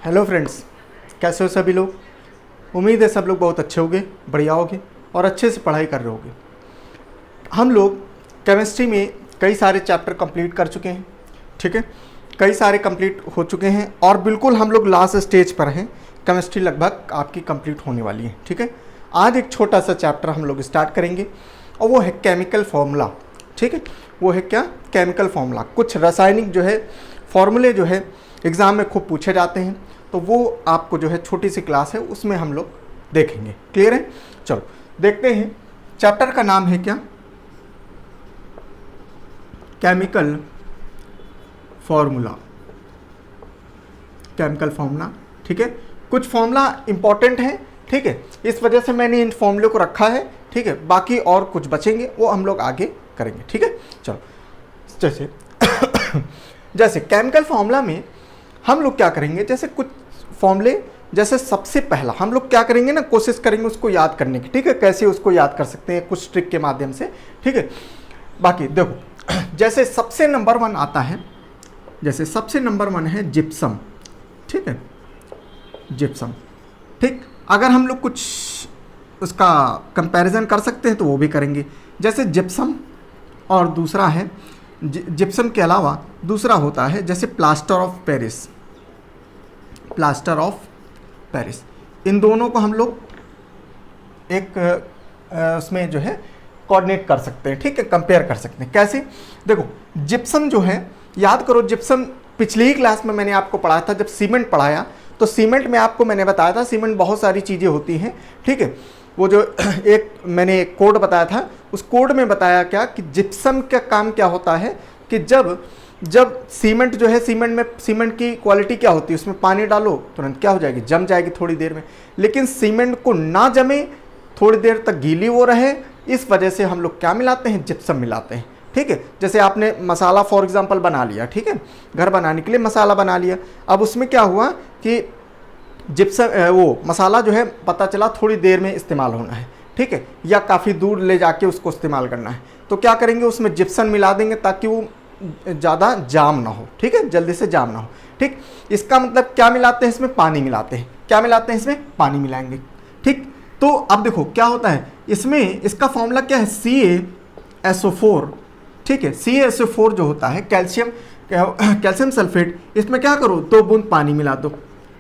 Hello friends, कैसे हो सभी लोग। उम्मीद है सब लोग बहुत अच्छे होंगे, बढ़िया होंगे और अच्छे से पढ़ाई कर रहे होंगे। हम लोग केमिस्ट्री में कई सारे चैप्टर कंप्लीट कर चुके हैं, ठीक है। कई सारे कंप्लीट हो चुके हैं और बिल्कुल हम लोग लास्ट स्टेज पर हैं। केमिस्ट्री लगभग आपकी कंप्लीट होने वाली है, ठीक है। आज एक छोटा सा चैप्टर हम लोग स्टार्ट करेंगे और वो है केमिकल फॉर्मूला, ठीक है। वो है क्या? Chemical formula. कुछ रासायनिक जो है फॉर्मूले जो है एग्ज़ाम में खूब पूछे जाते हैं, तो वो आपको जो है छोटी सी क्लास है उसमें हम लोग देखेंगे। क्लियर है? चलो देखते हैं। चैप्टर का नाम है क्या? Chemical formula. केमिकल फॉर्मूला, ठीक है। कुछ फॉर्मूला इंपॉर्टेंट है, ठीक है, इस वजह से मैंने इन फॉर्मूले को रखा है, ठीक है। बाकी और कुछ बचेंगे वो हम लोग आगे करेंगे, ठीक है। चलो जैसे जैसे केमिकल फॉर्मूला में हम लोग क्या करेंगे, जैसे कुछ फॉर्मूले, जैसे सबसे पहला हम लोग क्या करेंगे ना, कोशिश करेंगे उसको याद करने की, ठीक है। कैसे उसको याद कर सकते हैं, कुछ ट्रिक के माध्यम से, ठीक है। बाकी देखो, जैसे सबसे नंबर 1 आता है, जैसे सबसे नंबर 1 है जिप्सम, ठीक है। जिप्सम, ठीक। अगर हम लोग कुछ उसका कंपैरिजन कर सकते हैं तो वो भी करेंगे। जैसे जिप्सम और दूसरा है, जिप्सम के अलावा दूसरा होता है जैसे plaster of Paris. Plaster of Paris, इन दोनों को हम लोग एक उसमें जो है कोऑर्डिनेट कर सकते हैं, ठीक है, कंपेयर कर सकते हैं। कैसे? देखो, जिप्सम जो है, याद करो, जिप्सम पिछली ही क्लास में मैंने आपको पढ़ाया था, जब सीमेंट पढ़ाया तो सीमेंट में आपको मैंने बताया था सीमेंट बहुत सारी चीज़ें होती हैं, ठीक है। वो जो एक मैंने एक कोड बताया था, उस कोड में बताया क्या कि जिप्सम का काम क्या होता है कि जब सीमेंट जो है, सीमेंट में सीमेंट की क्वालिटी क्या होती है, उसमें पानी डालो तुरंत क्या हो जाएगी, जम जाएगी थोड़ी देर में। लेकिन सीमेंट को ना जमे, थोड़ी देर तक गीली वो रहे, इस वजह से हम लोग क्या मिलाते हैं, जिप्सम मिलाते हैं, ठीक है। जैसे आपने मसाला फॉर एग्जांपल बना लिया, ठीक है, घर बनाने के लिए मसाला बना लिया। अब उसमें क्या हुआ कि जिप्सम वो मसाला जो है पता चला थोड़ी देर में इस्तेमाल होना है, ठीक है, या काफ़ी दूर ले जाके उसको इस्तेमाल करना है, तो क्या करेंगे, उसमें जिप्सम मिला देंगे ताकि वो ज़्यादा जाम ना हो, ठीक है, जल्दी से जाम ना हो, ठीक। इसका मतलब क्या मिलाते हैं, इसमें पानी मिलाते हैं। क्या मिलाते हैं? इसमें पानी मिलाएंगे, ठीक। तो अब देखो क्या होता है इसमें, इसका फॉर्मूला क्या है, CaSO4, ठीक है। CaSO4 जो होता है कैल्शियम सल्फेट, इसमें क्या करो, 2 बूंद पानी मिला दो।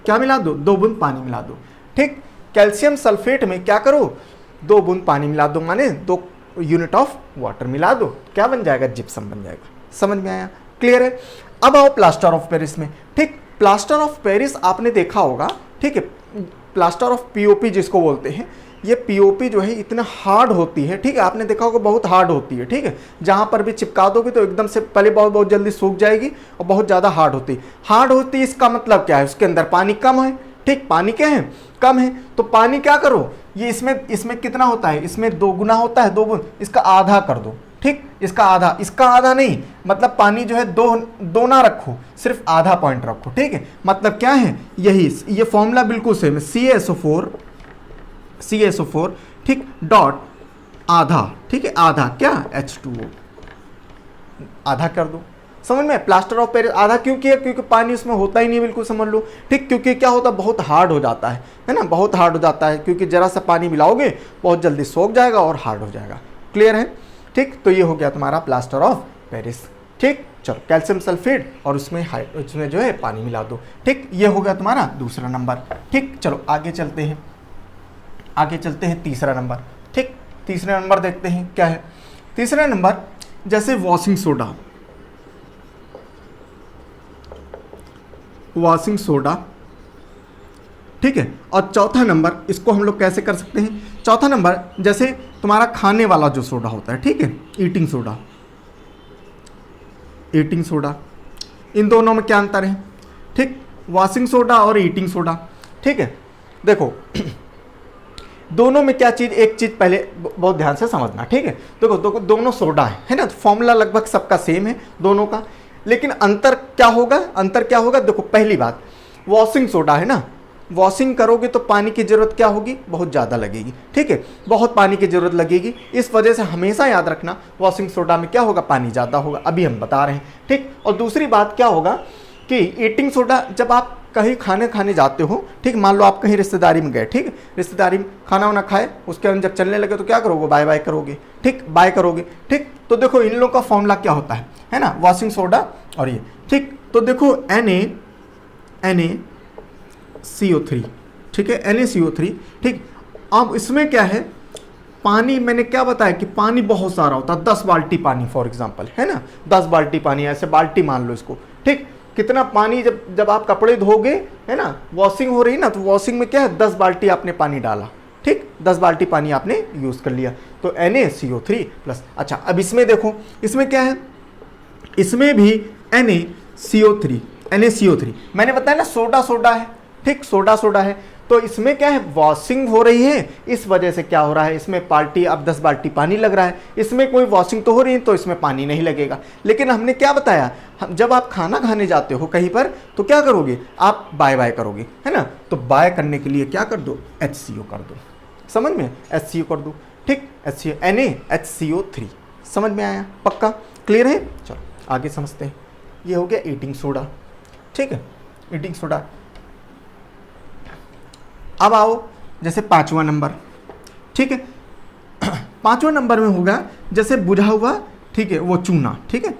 क्या मिला दो? 2 बूंद पानी मिला दो, ठीक। कैल्शियम सल्फेट में क्या करो, 2 बूंद पानी मिला दो, माने 2 यूनिट ऑफ वाटर मिला दो, क्या बन जाएगा, जिप्सम बन जाएगा। समझ में आया? क्लियर है? अब आओ प्लास्टर ऑफ पेरिस में, ठीक। प्लास्टर ऑफ पेरिस आपने देखा होगा, ठीक है। प्लास्टर ऑफ पीओपी जिसको बोलते हैं, ये पीओपी जो है इतना हार्ड होती है, ठीक है, आपने देखा होगा बहुत हार्ड होती है, ठीक है। जहाँ पर भी चिपका दोगे तो एकदम से पहले बहुत जल्दी सूख जाएगी और बहुत ज़्यादा हार्ड होती है। हार्ड होती है, इसका मतलब क्या है, उसके अंदर पानी कम है, ठीक। पानी क्या है? कम है। तो पानी क्या करो, ये इसमें कितना होता है, इसमें 2 गुना होता है, 2 बूंद, इसका आधा कर दो, ठीक। इसका आधा नहीं, मतलब पानी जो है दो ना रखो, सिर्फ आधा पॉइंट रखो, ठीक है। मतलब क्या है, यही ये फॉर्मूला बिल्कुल सेम है, CaSO4, ठीक, डॉट आधा, ठीक है, आधा क्या, H2O, आधा कर दो। समझ में? प्लास्टर ऑफ पेरिस आधा क्यों किया, क्योंकि पानी उसमें होता ही नहीं, बिल्कुल समझ लो, ठीक। क्योंकि क्या होता है, बहुत हार्ड हो जाता है ना, बहुत हार्ड हो जाता है, क्योंकि जरा सा पानी मिलाओगे बहुत जल्दी सोख जाएगा और हार्ड हो जाएगा। क्लियर है? ठीक। तो ये हो गया तुम्हारा प्लास्टर ऑफ पेरिस, ठीक। चलो कैल्शियम सल्फेट और उसमें जो है पानी मिला दो, ठीक। ये हो गया तुम्हारा दूसरा नंबर, ठीक। चलो आगे चलते हैं, तीसरा नंबर, ठीक। तीसरा नंबर देखते हैं क्या है। तीसरा नंबर जैसे वॉशिंग सोडा, ठीक है। और चौथा नंबर इसको हम लोग कैसे कर सकते हैं, चौथा नंबर जैसे तुम्हारा खाने वाला जो सोडा होता है, ठीक है, ईटिंग सोडा, इन दोनों में क्या अंतर है, ठीक। वॉशिंग सोडा और ईटिंग सोडा, ठीक है। देखो दोनों में क्या चीज़, एक चीज़ पहले बहुत ध्यान से समझना, ठीक है। देखो दोनों सोडा है ना, फॉर्मूला लगभग सबका सेम है दोनों का, लेकिन अंतर क्या होगा, देखो पहली बात, वॉशिंग सोडा है ना, वॉशिंग करोगे तो पानी की ज़रूरत क्या होगी, बहुत ज़्यादा लगेगी, ठीक है, बहुत पानी की ज़रूरत लगेगी। इस वजह से हमेशा याद रखना वॉशिंग सोडा में क्या होगा, पानी ज़्यादा होगा, अभी हम बता रहे हैं, ठीक। और दूसरी बात क्या होगा कि ईटिंग सोडा, जब आप कहीं खाने खाने जाते हो, ठीक, मान लो आप कहीं रिश्तेदारी में गए, ठीक, रिश्तेदारी में खाना वाना खाए, उसके अंदर जब चलने लगे तो क्या करोगे, बाय बाय करोगे, ठीक, बाय करोगे, ठीक। तो देखो इन लोगों का फॉर्मूला क्या होता है ना, वॉशिंग सोडा और ये, ठीक। तो देखो NaCO3, ठीक है, NaCO3, ठीक। अब इसमें क्या है, पानी, मैंने क्या बताया कि पानी बहुत सारा होता है, 10 बाल्टी पानी फॉर एग्जांपल, है ना, 10 बाल्टी पानी, ऐसे बाल्टी मान लो इसको, ठीक। कितना पानी, जब आप कपड़े धोगे, है ना, वॉशिंग हो रही ना, तो वॉशिंग में क्या है, 10 बाल्टी आपने पानी डाला, ठीक, 10 बाल्टी पानी आपने यूज़ कर लिया, तो NaCO3 प्लस। अच्छा अब इसमें देखो, इसमें क्या है, इसमें भी NaCO3 मैंने बताया ना, सोडा है, ठीक, सोडा है। तो इसमें क्या है, वॉशिंग हो रही है, इस वजह से क्या हो रहा है, इसमें पार्टी, अब 10 बाल्टी पानी लग रहा है, इसमें कोई वॉशिंग तो हो रही है, तो इसमें पानी नहीं लगेगा। लेकिन हमने क्या बताया, जब आप खाना खाने जाते हो कहीं पर, तो क्या करोगे, आप बाय बाय करोगे, है ना, तो बाय करने के लिए क्या कर दो, HCO कर दो, समझ में, HCO कर दो, ठीक, HCO, NaHCO3, समझ में आया, पक्का क्लियर है। चलो आगे समझते हैं। ये हो गया ईटिंग सोडा, ठीक है, ईटिंग सोडा। अब आओ जैसे 5वां नंबर, ठीक है, 5वां नंबर में होगा जैसे बुझा हुआ, ठीक है, वो चूना, ठीक है,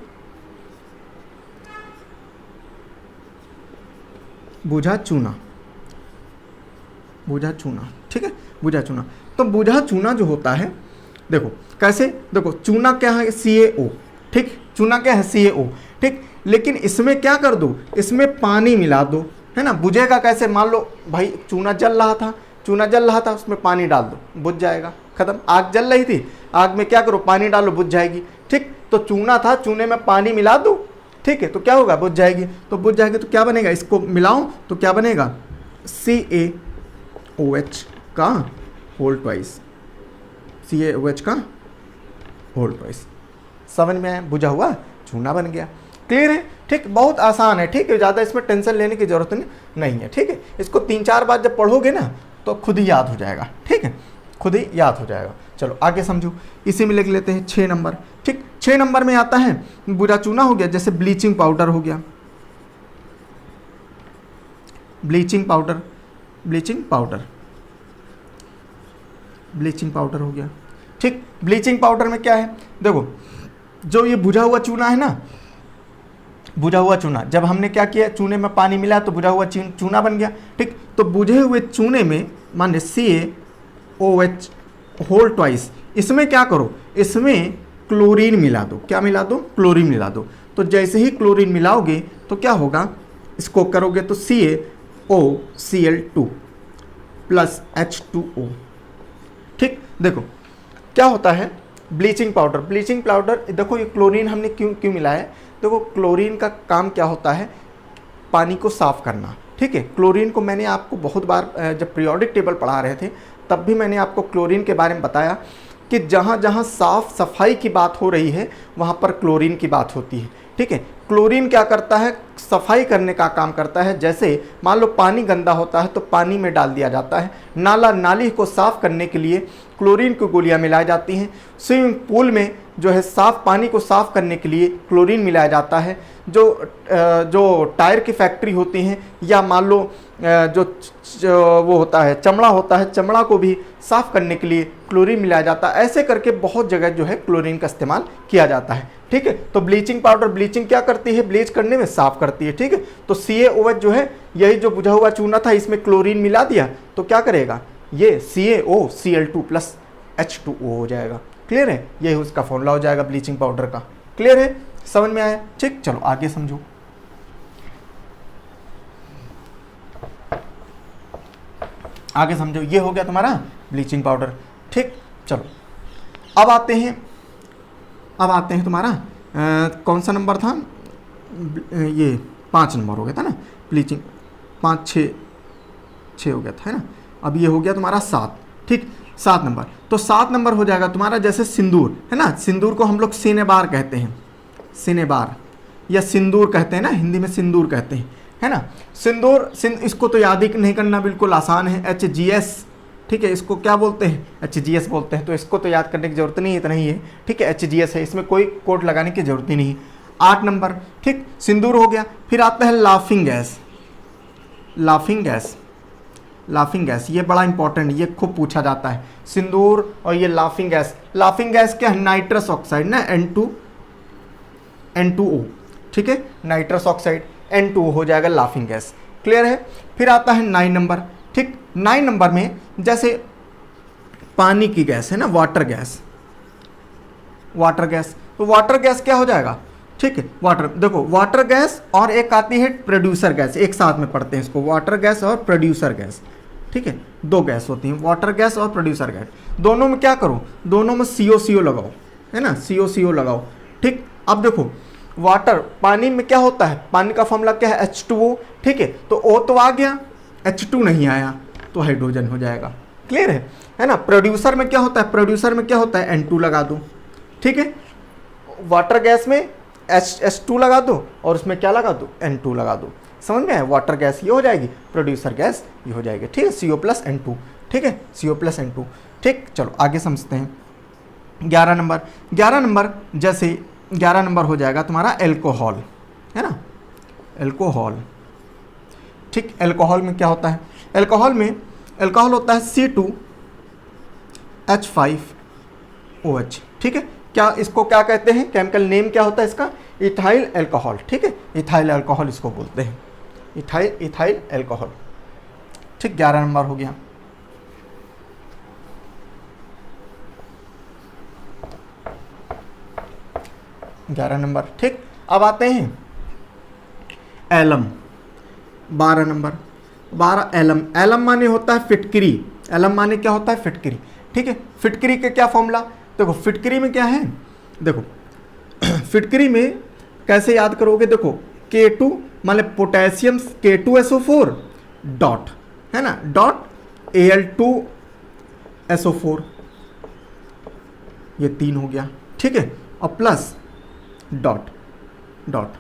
बुझा चूना, ठीक है, बुझा चूना। तो बुझा चूना जो होता है, देखो कैसे, देखो चूना क्या है, CaO, ठीक, चूना क्या है, CaO, ठीक। लेकिन इसमें क्या कर दो, इसमें पानी मिला दो, है ना, बुझेगा कैसे, मान लो भाई चूना जल रहा था, उसमें पानी डाल दो, बुझ जाएगा, खत्म। आग जल रही थी, आग में क्या करो, पानी डालो, बुझ जाएगी, ठीक। तो चूना था, चूने में पानी मिला दो, ठीक है, तो क्या होगा, बुझ जाएगी। तो बुझ जाएगी तो क्या बनेगा, इसको मिलाओ तो क्या बनेगा, CaOH का होल ट्वाइस, CaOH का होल ट्वाइस, समझ में आया, बुझा हुआ चूना बन गया, क्लियर है, ठीक, बहुत आसान है, ठीक है, ज़्यादा इसमें टेंशन लेने की जरूरत नहीं है, ठीक है। इसको 3-4 बार जब पढ़ोगे ना तो खुद ही याद हो जाएगा, ठीक है, खुद ही याद हो जाएगा। चलो आगे समझो, इसी में लिख लेते हैं 6 नंबर, ठीक। 6 नंबर में आता है बुरा चूना हो गया, जैसे ब्लीचिंग पाउडर हो गया, ब्लीचिंग पाउडर हो गया, ठीक। ब्लीचिंग पाउडर में क्या है, देखो जो ये बुझा हुआ चूना है ना, बुझा हुआ चूना, जब हमने क्या किया, चूने में पानी मिला तो बुझा हुआ चूना बन गया, ठीक। तो बुझे हुए चूने में मान CaOH होल ट्वाइस, इसमें क्या करो, इसमें क्लोरीन मिला दो, क्या मिला दो, क्लोरीन मिला दो। तो जैसे ही क्लोरीन मिलाओगे तो क्या होगा, इसको करोगे तो CaOCl2 प्लस H2O, ठीक। देखो क्या होता है, ब्लीचिंग पाउडर, देखो ये क्लोरीन हमने क्यों मिलाया है, देखो क्लोरीन का काम क्या होता है, पानी को साफ करना, ठीक है। क्लोरीन को मैंने आपको बहुत बार जब पीरियोडिक टेबल पढ़ा रहे थे तब भी मैंने आपको क्लोरीन के बारे में बताया कि जहाँ जहाँ साफ सफाई की बात हो रही है वहाँ पर क्लोरीन की बात होती है, ठीक है। क्लोरीन क्या करता है, सफाई करने का काम करता है। जैसे मान लो पानी गंदा होता है तो पानी में डाल दिया जाता है, नाली को साफ करने के लिए क्लोरीन की गोलियां मिलाई जाती हैं, स्विमिंग पूल में जो है साफ पानी को साफ करने के लिए क्लोरीन मिलाया जाता है, जो टायर की फैक्ट्री होती हैं, या मान लो जो वो होता है चमड़ा होता है, चमड़ा को भी साफ करने के लिए क्लोरीन मिलाया जाता है। ऐसे करके बहुत जगह जो है क्लोरीन का इस्तेमाल किया जाता है, ठीक है। तो ब्लीचिंग पाउडर, ब्लीचिंग क्या करती है, ब्लीच करने में साफ करती है, ठीक है। तो CaOH जो है, यही जो बुझा हुआ चूना था इसमें क्लोरीन मिला दिया तो क्या करेगा, ये CaOCl2 प्लस H2O हो जाएगा, क्लियर है। यही उसका फॉर्मूला हो जाएगा ब्लीचिंग पाउडर का, क्लियर है, समझ में आया, ठीक। चलो आगे समझो, आगे समझो, ये हो गया तुम्हारा ब्लीचिंग पाउडर, ठीक। चलो अब आते हैं तुम्हारा कौन सा नंबर था, ये 5 नंबर हो गया था ना, ब्लीचिंग 5 6 हो गया था, है ना। अब ये हो गया तुम्हारा 7, ठीक, 7 नंबर। तो 7 नंबर हो जाएगा तुम्हारा जैसे सिंदूर, है ना, सिंदूर को हम लोग सिनेबार कहते हैं, सिनेबार या सिंदूर कहते हैं ना, हिंदी में सिंदूर कहते हैं, है ना। सिंदूर, इसको तो याद ही नहीं करना, बिल्कुल आसान है, HGS, ठीक है। इसको क्या बोलते हैं, HGS बोलते हैं, तो इसको तो याद करने की जरूरत नहीं है, इतना ही है, ठीक है। HGS है, इसमें कोई कोड लगाने की जरूरत ही नहीं। 8 नंबर, ठीक, सिंदूर हो गया। फिर आता है laughing gas, laughing gas, laughing gas ये बड़ा इंपॉर्टेंट, ये खूब पूछा जाता है। सिंदूर और ये लाफिंग गैस, लाफिंग गैस क्या है? नाइट्रस ऑक्साइड ना, N2O, ठीक है, नाइट्रस ऑक्साइड N2O हो जाएगा लाफिंग गैस। क्लियर है? फिर आता है 9 नंबर, ठीक। 9 नंबर में जैसे पानी की गैस है ना, वाटर गैस, वाटर गैस, तो वाटर गैस क्या हो जाएगा? ठीक है, वाटर, देखो वाटर गैस और एक आती है प्रोड्यूसर गैस, एक साथ में पढ़ते हैं इसको, वाटर गैस और प्रोड्यूसर गैस, ठीक है, दो गैस होती हैं, वाटर गैस और प्रोड्यूसर गैस। दोनों में क्या करो? दोनों में CO लगाओ, है ना, CO लगाओ, ठीक। अब देखो वाटर, पानी में क्या होता है? पानी का फॉर्मूला क्या है? H2O, ठीक है, तो O तो आ गया, H2 नहीं आया तो हाइड्रोजन हो जाएगा। क्लियर है ना? प्रोड्यूसर में क्या होता है? प्रोड्यूसर में क्या होता है? N2 लगा दो, ठीक है। वाटर गैस में H2 लगा दो और उसमें क्या लगा दो? N2 लगा दो। समझ में आया? वाटर गैस ये हो जाएगी, प्रोड्यूसर गैस ये हो जाएगी, ठीक है, CO+N2, ठीक है, CO+N2, ठीक। चलो आगे समझते हैं। 11 नंबर, 11 नंबर जैसे 11 नंबर हो जाएगा तुम्हारा एल्कोहल, है ना, एल्कोहल, ठीक। एल्कोहल में क्या होता है? एल्कोहल में एल्कोहल होता है C2H5OH, ठीक है। क्या इसको क्या कहते हैं? केमिकल नेम क्या होता है इसका? इथाइल एल्कोहल, ठीक है, इथाइल एल्कोहल इसको बोलते हैं, इथाइल एल्कोहल, ठीक। 11 नंबर हो गया। ग्यारह नंबर, ठीक। अब आते हैं एलम, 12 नंबर, 12 एलम, एलम माने होता है फिटकरी, एलम माने क्या होता है? फिटकरी, ठीक है। फिटकरी के क्या फॉर्मूला? देखो फिटकरी में क्या है, देखो फिटकरी में कैसे याद करोगे? देखो K2 माने पोटेशियम K2SO4 डॉट, है ना, डॉट Al2SO4, ये 3 हो गया, ठीक है, और प्लस डॉट डॉट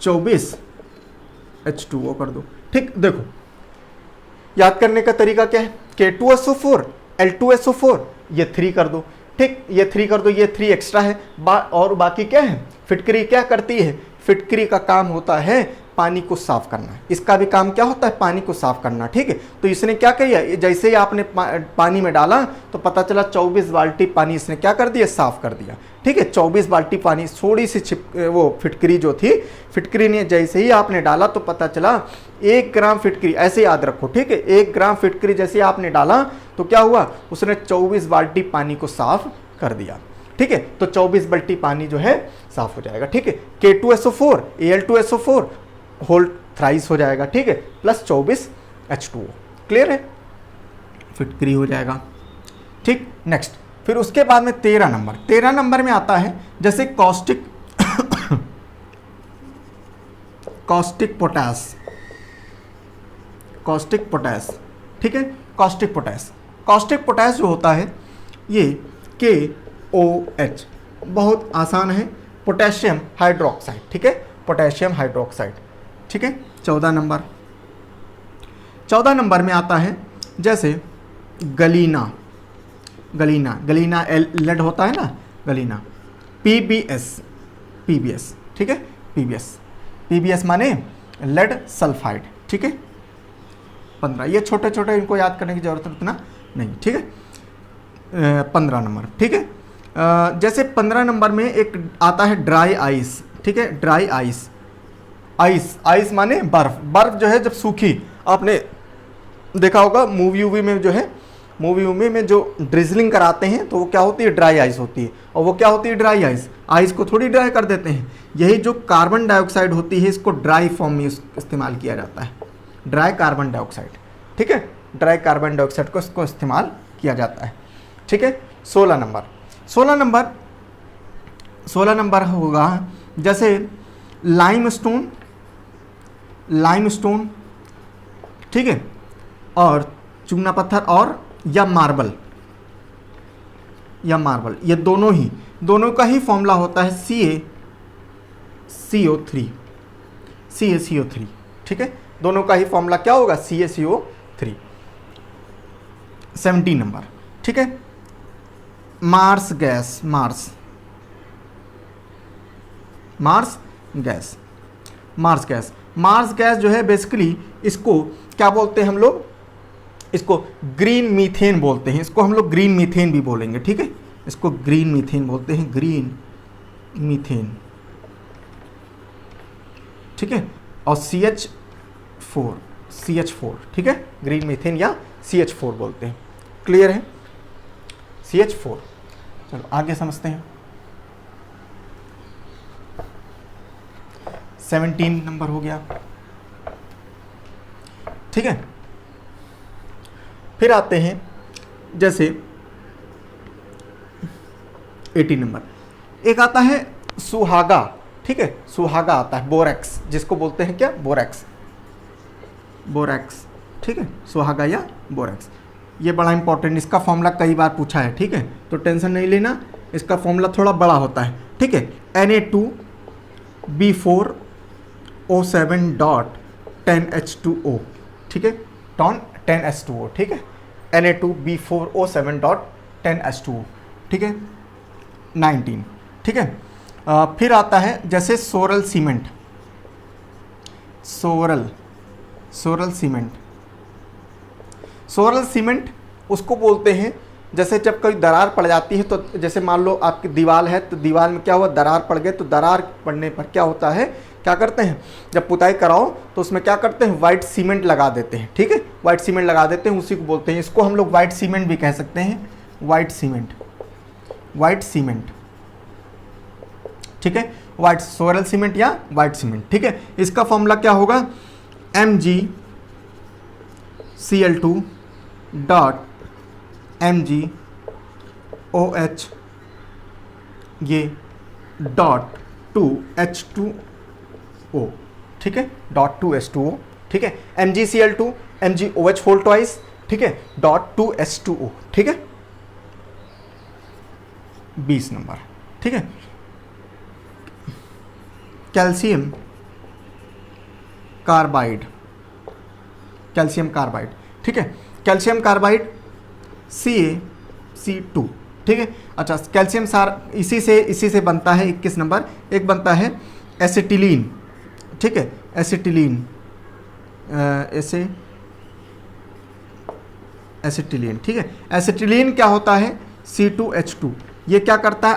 24 H2O कर दो, ठीक। देखो याद करने का तरीका क्या है? K2SO4 L2SO4 ये 3 कर दो, ठीक, ये 3 कर दो, ये 3 एक्स्ट्रा है, और बाकी क्या है? फिटकरी क्या करती है? फिटकरी का काम होता है पानी को साफ करना, इसका भी काम क्या होता है? पानी को साफ करना, ठीक है। तो इसने क्या किया? जैसे ही आपने पानी में डाला तो पता चला 24 बाल्टी पानी इसने क्या कर दिया? साफ कर दिया, ठीक है। 24 बाल्टी पानी, थोड़ी सी वो फिटकरी जो थी, फिटकरी ने जैसे ही आपने डाला तो पता चला 1 ग्राम फिटकरी, ऐसे याद रखो, ठीक है, 1 ग्राम फिटकरी जैसे आपने डाला तो क्या हुआ? उसने 24 बाल्टी पानी को साफ कर दिया, ठीक है। तो 24 बाल्टी पानी जो है साफ हो जाएगा, ठीक है। K2SO4 Al2SO4 होल थ्राइस हो जाएगा, ठीक है, प्लस 24 H2O। क्लियर है? फिटकरी हो जाएगा, ठीक। नेक्स्ट, फिर उसके बाद में 13 नंबर, 13 नंबर में आता है जैसे caustic caustic potash, caustic potash, ठीक है, कॉस्टिक पोटास, कॉस्टिक पोटास जो होता है ये KOH, बहुत आसान है, पोटेशियम हाइड्रोक्साइड, ठीक है, पोटेशियम हाइड्रोक्साइड, ठीक है। 14 नंबर, 14 नंबर में आता है जैसे गलीना, गलीना, गलीना लेड होता है ना, गलीना, PBS, ठीक है, PBS माने लेड सल्फाइड, ठीक है। 15, ये छोटे छोटे इनको याद करने की जरूरत उतना नहीं, ठीक है। 15 नंबर, ठीक है। जैसे 15 नंबर में एक आता है ड्राई आइस, ठीक है, ड्राई आइस, आइस माने बर्फ, बर्फ जो है जब सूखी, आपने देखा होगा मूवी में जो है, मूवी में जो ड्रिजलिंग कराते हैं तो वो क्या होती है? ड्राई आइस होती है। और वो क्या होती है? ड्राई आइस, आइस को थोड़ी ड्राई कर देते हैं, यही जो कार्बन डाइऑक्साइड होती है इसको ड्राई फॉर्म में इस्तेमाल किया जाता है, ड्राई कार्बन डाइऑक्साइड, ठीक है, ड्राई कार्बन डाइऑक्साइड को इसको इस्तेमाल किया जाता है, ठीक है। 16 नंबर, 16 नंबर, 16 नंबर होगा जैसे लाइमस्टोन, लाइमस्टोन, ठीक है, और चूना पत्थर, और या मार्बल, या मार्बल, ये दोनों का ही फॉर्मूला होता है CaCO3, ठीक है, दोनों का ही फॉर्मूला क्या होगा? CaCO3। 17 नंबर, ठीक है, marsh gas, marsh gas, marsh gas जो है बेसिकली इसको क्या बोलते हैं हम लोग, इसको ग्रीन मीथेन बोलते हैं, इसको हम लोग ग्रीन मीथेन भी बोलेंगे, ठीक है, इसको ग्रीन मीथेन बोलते हैं, ग्रीन मीथेन, ठीक है। और CH4, ठीक है, ग्रीन मीथेन या CH4 बोलते हैं। क्लियर है, CH4। चलो आगे समझते हैं। 17 नंबर हो गया, ठीक है। फिर आते हैं जैसे 18 नंबर, एक आता है सुहागा, ठीक है, सुहागा आता है, बोरैक्स जिसको बोलते हैं क्या, बोरैक्स, ठीक है, सुहागा या बोरैक्स। ये बड़ा इंपॉर्टेंट, इसका फॉर्मूला कई बार पूछा है, ठीक है, तो टेंशन नहीं लेना, इसका फॉर्मूला थोड़ा बड़ा होता है, ठीक है। Na2B4O7.10H2O, ठीक है, 10H2O, ठीक है, Na2B4O7.10H2O, ठीक है, 19, ठीक है। फिर आता है जैसे सोरल सीमेंट, सोरल सीमेंट उसको बोलते हैं जैसे जब कोई दरार पड़ जाती है, तो जैसे मान लो आपकी दीवार है, तो दीवार में क्या हुआ, दरार पड़ गए, तो दरार पड़ने पर क्या होता है, क्या करते हैं, जब पुताई कराओ तो उसमें क्या करते हैं, वाइट सीमेंट लगा देते हैं, ठीक है, वाइट सीमेंट लगा देते हैं, उसी को बोलते हैं, इसको हम लोग वाइट सीमेंट भी कह सकते हैं, वाइट सीमेंट, ठीक है, वाइट सोरल सीमेंट या वाइट सीमेंट, ठीक है। इसका फॉर्मूला क्या होगा, MgCl2.MgOH ये .2H2O, ठीक है, .2H2O, ठीक है, MgCl2 MgOH होल ट्वाइस, ठीक है, .2H2O, ठीक है। 20 नंबर, ठीक है। कैल्शियम कार्बाइड, ठीक है, कैल्शियम कार्बाइड CaC2, ठीक है। अच्छा, कैल्शियम इसी से बनता है 21 नंबर, एक बनता है एसिटिलीन, ठीक है, एसिटिलीन, ठीक है। एसिटिलीन क्या होता है, C2H2, ये क्या करता है,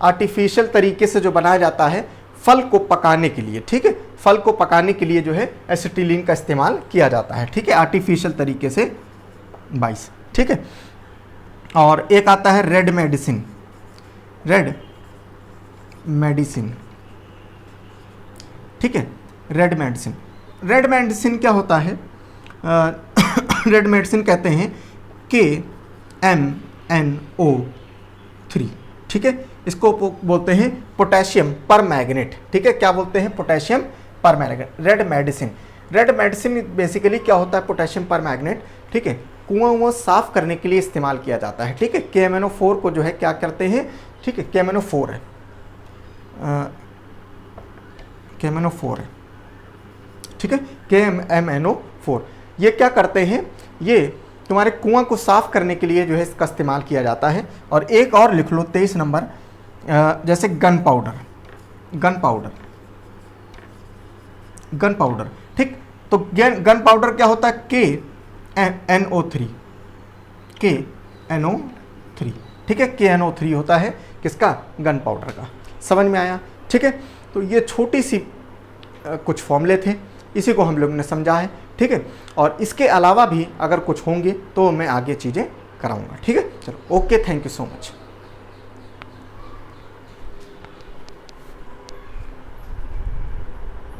आर्टिफिशियल तरीके से जो बनाया जाता है फल को पकाने के लिए, ठीक है, फल को पकाने के लिए जो है एसिटिलीन का इस्तेमाल किया जाता है, ठीक है, आर्टिफिशियल तरीके से 22, ठीक है। और एक आता है रेड मेडिसिन, ठीक है, रेड मेडिसिन क्या होता है, रेड मेडिसिन कहते हैं KMNO3, ठीक है, इसको बोलते हैं पोटेशियम पर मैग्नेट, ठीक है, क्या बोलते हैं, पोटेशियम पर मैग्नेट, रेड मेडिसिन बेसिकली क्या होता है, पोटेशियम पर मैग्नेट, ठीक है, कुआं साफ करने के लिए इस्तेमाल किया जाता है, ठीक है। KMNO4 को जो है क्या करते हैं, ठीक है, KMNO4 है, ठीक है, KMNO4, ये क्या करते हैं, ये तुम्हारे कुआं को साफ करने के लिए जो है इसका इस्तेमाल किया जाता है। और एक और लिख लो 23 नंबर, जैसे गन पाउडर, ठीक, तो गन पाउडर क्या होता है, KNO3, ठीक है, KNO3 होता है किसका, गन पाउडर का। समझ में आया, ठीक है। तो ये छोटी सी कुछ फॉर्मूले थे, इसी को हम लोग ने समझा है, ठीक है। और इसके अलावा भी अगर कुछ होंगे तो मैं आगे चीज़ें कराऊंगा, ठीक है। चलो okay, thank you so much.